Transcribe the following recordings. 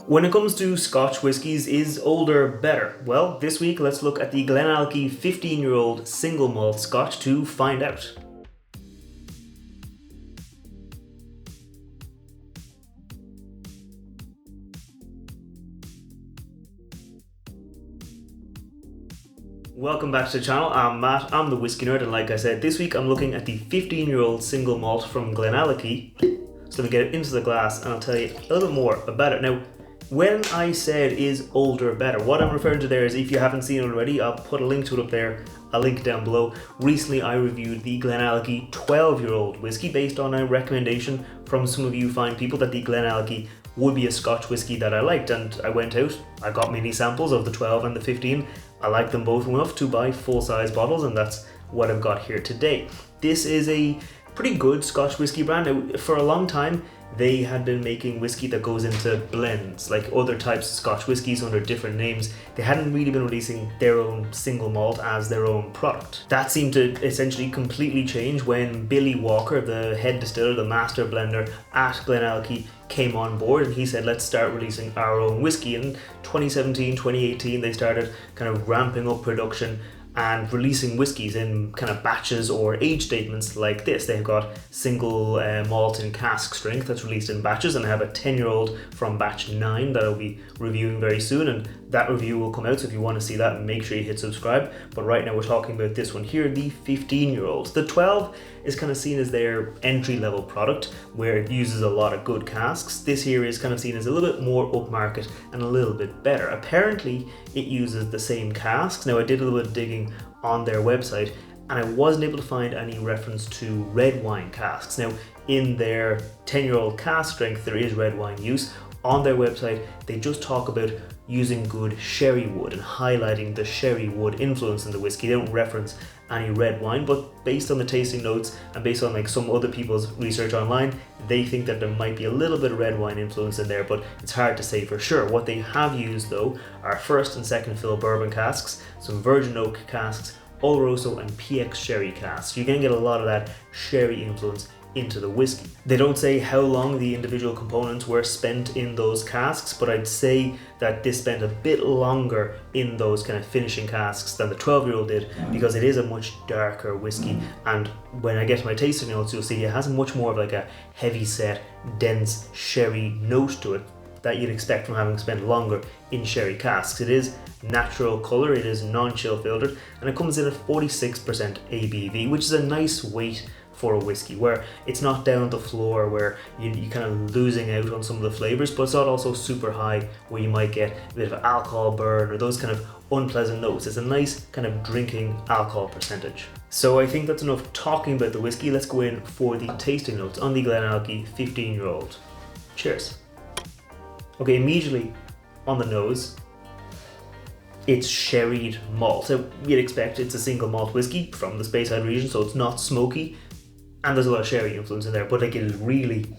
When it comes to Scotch whiskies, is older better? Well, this week let's look at the Glenallachie 15-year-old Single Malt Scotch to find out. Welcome back to the channel. I'm Matt, I'm the Whiskey Nerd, and like I said, this week I'm looking at the 15-year-old Single Malt from Glenallachie. So let me get it into the glass and I'll tell you a little bit more about it. Now, when I said is older better, what I'm referring to there is, if you haven't seen it already, I'll put a link to it up there, a link down below. Recently I reviewed the Glenallachie 12-year-old whiskey based on a recommendation from some of you fine people that the Glenallachie would be a Scotch whiskey that I liked, and I went out, I got mini samples of the 12 and the 15. I liked them both enough to buy full-size bottles, and that's what I've got here today. This is a pretty good Scotch whiskey brand. Now, for a long time they had been making whiskey that goes into blends, like other types of Scotch whiskies under different names. They hadn't really been releasing their own single malt as their own product. That seemed to essentially completely change when Billy Walker, the head distiller, the master blender at Glenallachie, came on board, and he said, let's start releasing our own whiskey. In 2017, 2018, they started kind of ramping up production and releasing whiskies in kind of batches or age statements like this. They've got single malt and cask strength that's released in batches, and I have a 10-year-old from batch 9 that I'll be reviewing very soon, and that review will come out, so if you want to see that, make sure you hit subscribe. But right now we're talking about this one here, the 15-year-old. The 12 is kind of seen as their entry-level product, where it uses a lot of good casks. This here is kind of seen as a little bit more upmarket and a little bit better. Apparently it uses the same casks. Now, I did a little bit of digging on their website and I wasn't able to find any reference to red wine casks. Now, in their 10-year-old cask strength there is red wine use. On their website they just talk about using good sherry wood and highlighting the sherry wood influence in the whiskey. They don't reference any red wine, but based on the tasting notes and based on like some other people's research online, they think that there might be a little bit of red wine influence in there, but it's hard to say for sure. What they have used though are first and second fill bourbon casks, some virgin oak casks, oloroso and PX sherry casks. You're going to get a lot of that sherry influence into the whiskey. They don't say how long the individual components were spent in those casks, but I'd say that this spent a bit longer in those kind of finishing casks than the 12-year-old did, because it is a much darker whiskey, and when I get to my tasting notes you'll see it has much more of like a heavy set, dense sherry note to it that you'd expect from having spent longer in sherry casks. It is natural colour, it is non-chill filtered, and it comes in at 46% ABV, which is a nice weight for a whiskey, where it's not down the floor where you're kind of losing out on some of the flavours, but it's not also super high where you might get a bit of alcohol burn or those kind of unpleasant notes. It's a nice kind of drinking alcohol percentage. So I think that's enough talking about the whiskey. Let's go in for the tasting notes on the Glenallachie 15-year-old. Cheers. Okay, immediately on the nose, it's sherried malt. So you'd expect it's a single malt whiskey from the Speyside region, so it's not smoky, and there's a lot of sherry influence in there, but like it is really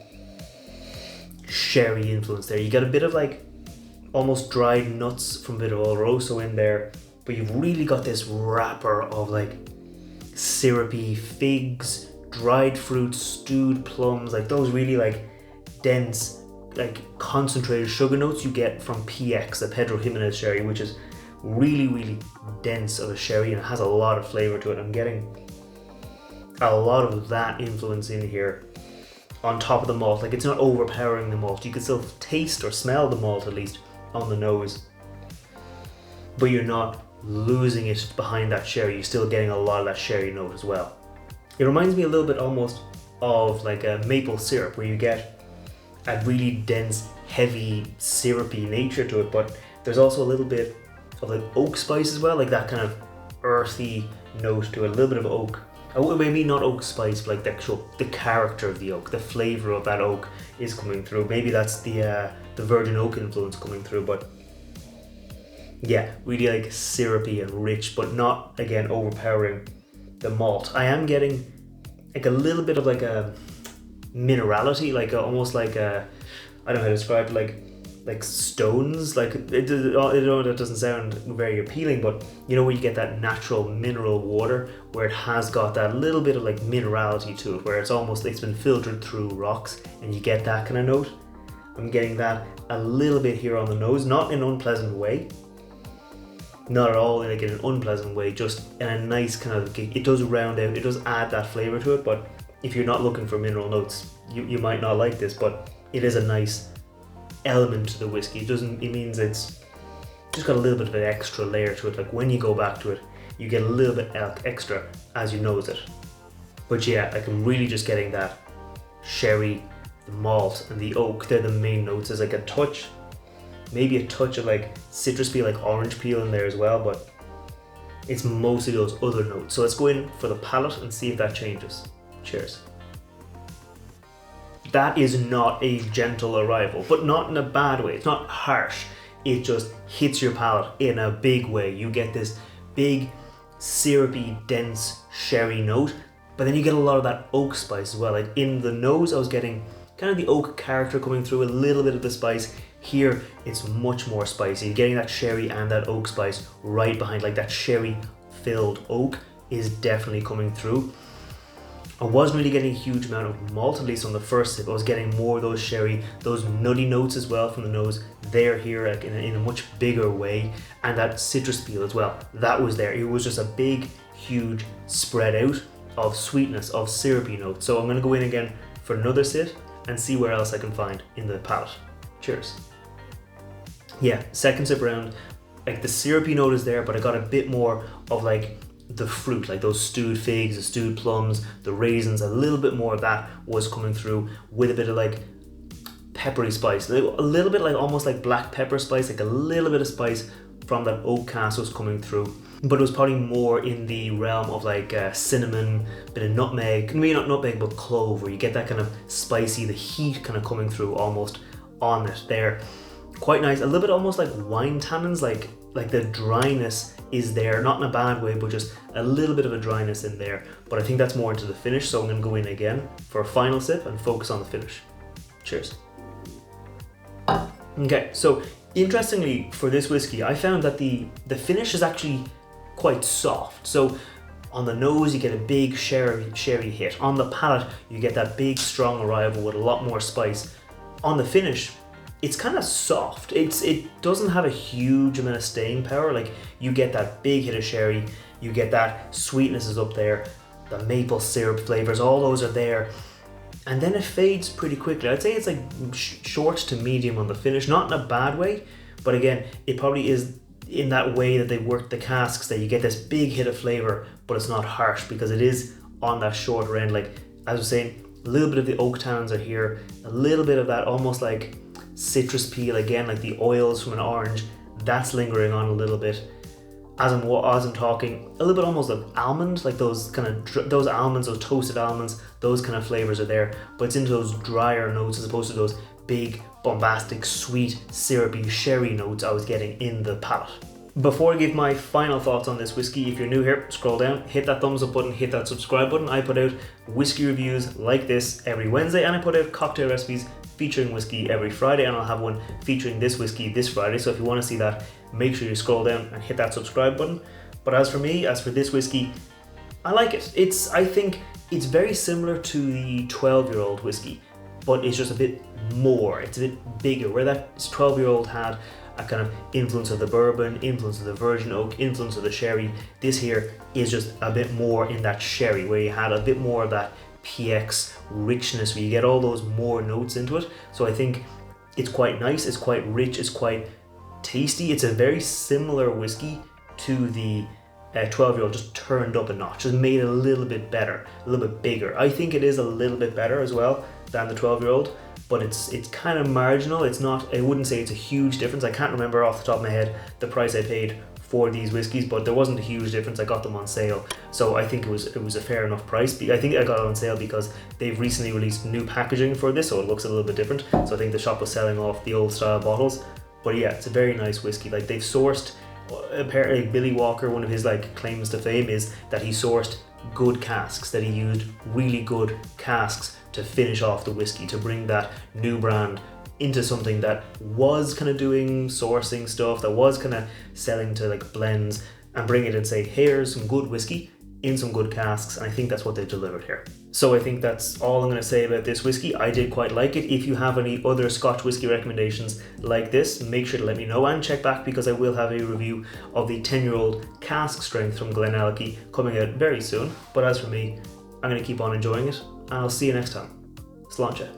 sherry influence there. You get a bit of like almost dried nuts from a bit of oloroso in there, but you've really got this wrapper of like syrupy figs, dried fruits, stewed plums, like those really like dense, like concentrated sugar notes you get from PX, the Pedro Jimenez sherry, which is really dense of a sherry and it has a lot of flavour to it. I'm getting a lot of that influence in here on top of the malt. Like, it's not overpowering the malt. You can still taste or smell the malt at least on the nose, but you're not losing it behind that sherry. You're still getting a lot of that sherry note as well. It reminds me a little bit almost of like a maple syrup, where you get a really dense, heavy, syrupy nature to it, but there's also a little bit of like oak spice as well, like that kind of earthy note to it, a little bit of oak. Maybe not oak spice, but like the character of the oak, the flavour of that oak is coming through. Maybe that's the virgin oak influence coming through, but yeah, really like syrupy and rich, but not, again, overpowering the malt. I am getting like a little bit of like a minerality, like almost like a, I don't know how to describe it, like stones, like it, I know that doesn't sound very appealing, but you know when you get that natural mineral water where it has got that little bit of like minerality to it, where it's almost like it's been filtered through rocks and you get that kind of note. I'm getting that a little bit here on the nose, not in an unpleasant way. Not at all like in an unpleasant way, just in a nice kind of, it does round out, it does add that flavour to it, but if you're not looking for mineral notes, you might not like this, but it is a nice element to the whiskey. It means it's just got a little bit of an extra layer to it, like when you go back to it, you get a little bit extra as you nose it. But yeah, like I'm really just getting that sherry, the malt and the oak, they're the main notes. There's like a touch, maybe a touch of like citrus peel, like orange peel in there as well, but it's mostly those other notes. So let's go in for the palate and see if that changes. Cheers. That is not a gentle arrival, but not in a bad way. It's not harsh. It just hits your palate in a big way. You get this big, syrupy, dense sherry note, but then you get a lot of that oak spice as well. Like in the nose, I was getting kind of the oak character coming through, a little bit of the spice. Here, it's much more spicy. You're getting that sherry and that oak spice right behind, like that sherry-filled oak is definitely coming through. I wasn't really getting a huge amount of malt, at least on the first sip. I was getting more of those sherry, those nutty notes as well from the nose. They're here like in a much bigger way. And that citrus peel as well, that was there. It was just a big, huge spread out of sweetness, of syrupy notes. So I'm gonna go in again for another sip and see where else I can find in the palate. Cheers. Yeah, second sip round, like the syrupy note is there, but I got a bit more of like the fruit, like those stewed figs, the stewed plums, the raisins, a little bit more of that was coming through with a bit of like peppery spice, a little bit like almost like black pepper spice, like a little bit of spice from that oak cask was coming through, but it was probably more in the realm of like cinnamon, bit of nutmeg, maybe not nutmeg but clove, where you get that kind of spicy, the heat kind of coming through almost on it there. Quite nice, a little bit almost like wine tannins, like the dryness is there, not in a bad way, but just a little bit of a dryness in there. But I think that's more into the finish, so I'm gonna go in again for a final sip and focus on the finish. Cheers. Okay, so interestingly for this whiskey, I found that the finish is actually quite soft. So on the nose, you get a big sherry hit. On the palate, you get that big strong arrival with a lot more spice. On the finish, it's kind of soft. It doesn't have a huge amount of staying power. Like you get that big hit of sherry, you get that sweetness is up there, the maple syrup flavors, all those are there. And then it fades pretty quickly. I'd say it's like short to medium on the finish, not in a bad way, but again, it probably is in that way that they work the casks, that you get this big hit of flavor, but it's not harsh because it is on that shorter end. Like as I was saying, a little bit of the oak tannins are here, a little bit of that almost like citrus peel again, like the oils from an orange, that's lingering on a little bit. As I'm talking, a little bit almost like almond, like those kind of those almonds, those toasted almonds, those kind of flavors are there, but it's into those drier notes as opposed to those big, bombastic, sweet, syrupy, sherry notes I was getting in the palate. Before I give my final thoughts on this whiskey, if you're new here, scroll down, hit that thumbs up button, hit that subscribe button. I put out whiskey reviews like this every Wednesday, and I put out cocktail recipes featuring whiskey every Friday, and I'll have one featuring this whiskey this Friday. So if you want to see that, make sure you scroll down and hit that subscribe button. But as for me, as for this whiskey, I like it. I think it's very similar to the 12-year-old whiskey, but it's just a bit more, it's a bit bigger. Where that 12-year-old had a kind of influence of the bourbon, influence of the virgin oak, influence of the sherry, this here is just a bit more in that sherry, where you had a bit more of that PX richness, where you get all those more notes into it. So I think it's quite nice, it's quite rich, it's quite tasty. It's a very similar whiskey to the 12-year-old, just turned up a notch, just made a little bit better, a little bit bigger. I think it is a little bit better as well than the 12-year-old, but it's kind of marginal. It's not, I wouldn't say it's a huge difference. I can't remember off the top of my head the price I paid for these whiskies, but there wasn't a huge difference. I got them on sale, so I think it was a fair enough price. I think I got it on sale because they've recently released new packaging for this, so it looks a little bit different. So I think the shop was selling off the old style bottles. But yeah, it's a very nice whiskey. Like they've sourced, apparently Billy Walker, one of his like claims to fame is that he sourced good casks, that he used really good casks to finish off the whiskey, to bring that new brand into something that was kind of doing sourcing stuff, that was kind of selling to like blends, and bring it and say, here's some good whiskey in some good casks. And I think that's what they've delivered here. So I think that's all I'm going to say about this whiskey. I did quite like it. If you have any other Scotch whiskey recommendations like this, make sure to let me know and check back, because I will have a review of the 10-year-old cask strength from Glennallachie coming out very soon. But as for me, I'm going to keep on enjoying it, and I'll see you next time. Sláinte.